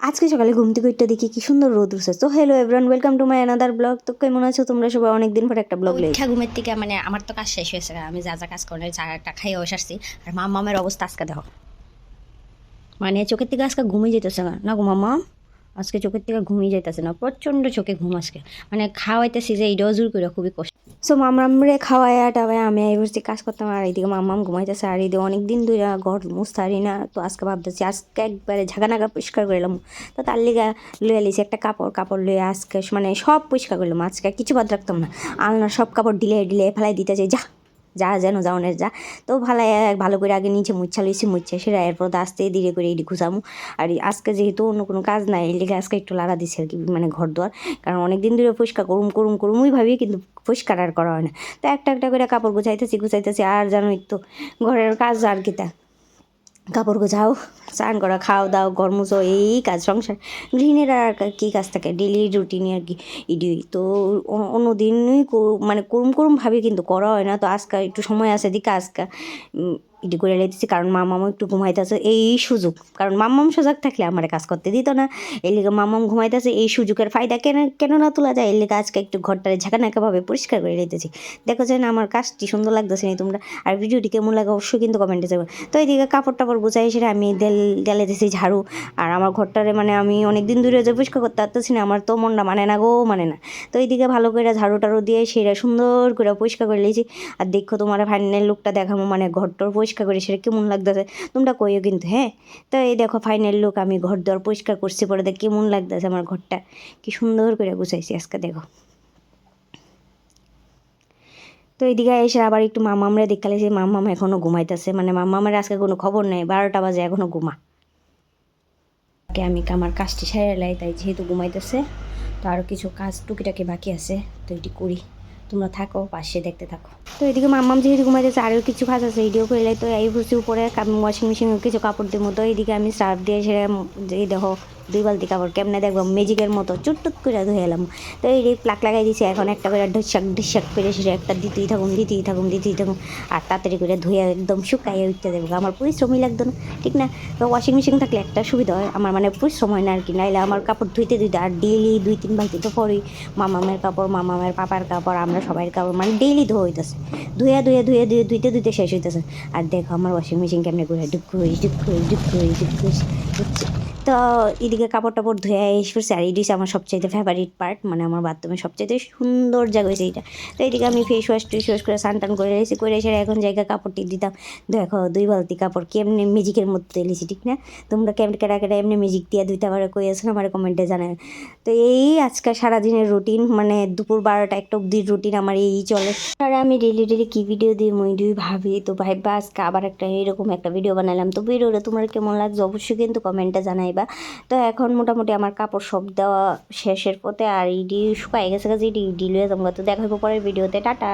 আজকে সকালে ঘুম থেকে উঠতে দেখি কি সুন্দর রোদ উঠছে। তো hello everyone, welcome to my another blog. তো কেমন আছো তোমরা সবাই? অনেকদিন পর একটা ব্লগ উঠা ঘুমের থেকে মানে আমার তো কাজ শেষ হয়েছে, আমি যা যা কাজ করি চাটা খাইয়ে বসে আসছি। আর মামের অবস্থা আজকে দেখো, মানে চোখের থেকে আজকে ঘুমিয়ে যেতেছে না না গো মামা, আজকে চোখের থেকে ঘুমিয়ে যেতেছে না, প্রচণ্ড চোখে ঘুম আজকে, মানে খাওয়াইতেছি যে এইটাও জোর করে খুবই কষ্ট। সো মামরামরে খাওয়ায় টাওয়ায় আমি এই বসে কাজ করতাম, আর এইদিকে মামাম ঘুমাইতেছে। আর এইদিকে অনেকদিন ধরে ঘর মুছতারি না, তো আজকে ভাবতেছি আজকে একবারে ঝাঁকানাকা পরিষ্কার করলাম। তো তার লিগা লুয়ে লিছি একটা কাপড় লুয়ে আজকে মানে সব পরিষ্কার করলাম। আজকে কিছু বাদ রাখতাম না, আলনার সব কাপড় ঢিলে ফেলাই দিতে চাই, যা যেন যাওনের যা। তো ভালো করে আগে নিচে মুচ্ছা লইছি, মুচ্ছে সেটা এরপর আস্তে ধীরে করে এটি ঘুষামু। আর আজকে যেহেতু অন্য কোনো কাজ নাই, এই লিগে আজকে একটু লাড়া দিছে আর কি, মানে ঘর দোয়ার। কারণ অনেক দিন ধরে পরিষ্কার করুমই ভাবি, কিন্তু পরিষ্কার আর করা হয় না। তো একটা করে কাপড় গুছাইতেছি। আর জানোই তো ঘরের কাজ আর কি, তা কাপড় গোছাও, স্নান করা, খাও দাও, ঘর মুছো, এই কাজ সংসার গৃহিণীর আর কী কাজ থাকে, ডেলি রুটিনে আর কি ইডি। তো অন্য দিনই মানে করুম ভাবি, কিন্তু করা হয় না। তো আজকে একটু সময় আছে দিকে আজকে ইডি করে লেতেছি, কারণ মামামও একটু ঘুমাইতেছে এই সুযোগ। কারণ মাম্মাম সজাগ থাকলে আমার কাজ করতে দিত না, এই লিগে মাম্মাম ঘুমাইতেছে, এই সুযোগের ফায়দা কেন না তোলা যায়। এই লিগে আজকে একটু ঘরটারে ঝাঁকানাকাভাবে পরিষ্কার করে লেতেছি। দেখো যায় না আমার কাজটি সুন্দর লাগতেছে না তোমরা? আর ভিডিওটি কেমন লাগে অবশ্যই কিন্তু কমেন্টে যাবে। তো এইদিকে কাপড় টাপড় গুছাই সেটা আমি দেলে দিয়েছি ঝাড়ু। আর আমার ঘরটারে মানে আমি অনেক দিন ধরে যে পরিষ্কার করতে পারতেছি না, আমার তো মনটা মানে না। তো এইদিকে ভালো করে ঝাড়ু টাড়ু দিয়ে সেটা সুন্দর করে পরিষ্কার করে নিয়েছি। আর দেখো তোমার ফাইনাল লুকটা দেখাবো, মানে ঘরটার পরিষ্কার করে সেটা কেমন লাগতেছে তোমরা কইও কিন্তু, হ্যাঁ। তো এই দেখো ফাইনাল লুক, আমি ঘর দর পরিষ্কার করছি, পরে দেখ কেমন লাগতেছে আমার ঘরটা, কি সুন্দর করে গুছাইছি আজকে দেখো। তো এইদিকে এসে আবার একটু মামামরা দেখালেছি, মামাম এখনও ঘুমাইতেছে, মানে মামামের আজকে কোনো খবর নেই, 12টা বাজে এখনও ঘুমা। আমি আমার কাজটি সেরে লাই, তাই যেহেতু ঘুমাইতেছে, তো আরও কিছু কাজ টুকিটাকি বাকি আছে, তো এটি করি, তোমরা থাকো পাশে দেখতে থাকো। তো এদিকে মাম্মাম যেহেতু ঘুমাইতেছে, আরও কিছু কাজ আছে এটিও করে লাই। তো এই বুঝছি উপরে ওয়াশিং মেশিনে কিছু কাপড় দিব। তো এইদিকে আমি সার্ফ দিয়ে সেটা এই দেখো 2 বালতি কাপড় কেমনে দেখবো ম্যাজিকের মতো চুটটুট করে ধুয়ে এলাম। তো এই প্লাক লাগাই দিয়েছি, এখন একটা করে ঢিসাক করে সেটা একটা দিতেই থাকুন। আর তাড়াতাড়ি করে ধুয়ে একদম শুকাইয়ে উঠতে দেবো, আমার পরিশ্রমই লাগতো না, ঠিক না? তো ওয়াশিং মেশিন থাকলে একটা সুবিধা হয় আমার, মানে পরিশ্রম হয় না আর কি। নাইলে আমার কাপড় ধুইতে আর ডেইলি 2-3 বালতি তো পরেই, মামামের কাপড়, মামামের পাপার কাপড়, আমরা সবাই কাপড়, মানে ডেইলি ধোয়া হইতেছে, ধুইতে শেষ হইতেছে। আর দেখো আমার ওয়াশিং মেশিন কেমনে করে ডুক বুঝছি। তো এদিকে কাপড় টাপড় ধুয়ে এসে আর এটি আমার সবচাইতে ফেভারিট পার্ট, মানে আমার বাথরুমের সবচাইতে সুন্দর জায়গা হয়েছে এইটা। তো এইদিকে আমি ফেস ওয়াশ করে স্নান করে এসে এখন জায়গায় কাপড়টি দিতাম। দেখো 2 বালতি কাপড় কেমনে ম্যাজিকের মধ্যে এলেছি, ঠিক না? তোমরা কেটা এমনি ম্যাজিক দিয়ে ধুইতে পারো কই আছে না আমার কমেন্টে জানায়। তো এই আজকে সারাদিনের রুটিন, মানে দুপুর 12টা 1টা অব্দির রুটিন আমার এই চলে। আর আমি ডেলি কী ভিডিও দিই ভাবি, তো ভাইবা আজকে আবার এরকম একটা ভিডিও বানালাম। তো ভিডিওটা তোমার কেমন লাগছে অবশ্যই কিন্তু কমেন্টে জানাইবা। তো এখন মোটামুটি আমার কাপড় সব দেওয়া শেষের পথে, আর ইডি শুকাই গেছে, ইডি লুয়ে যাবো। তো দেখা হইব পরের ভিডিওতে, টাটা।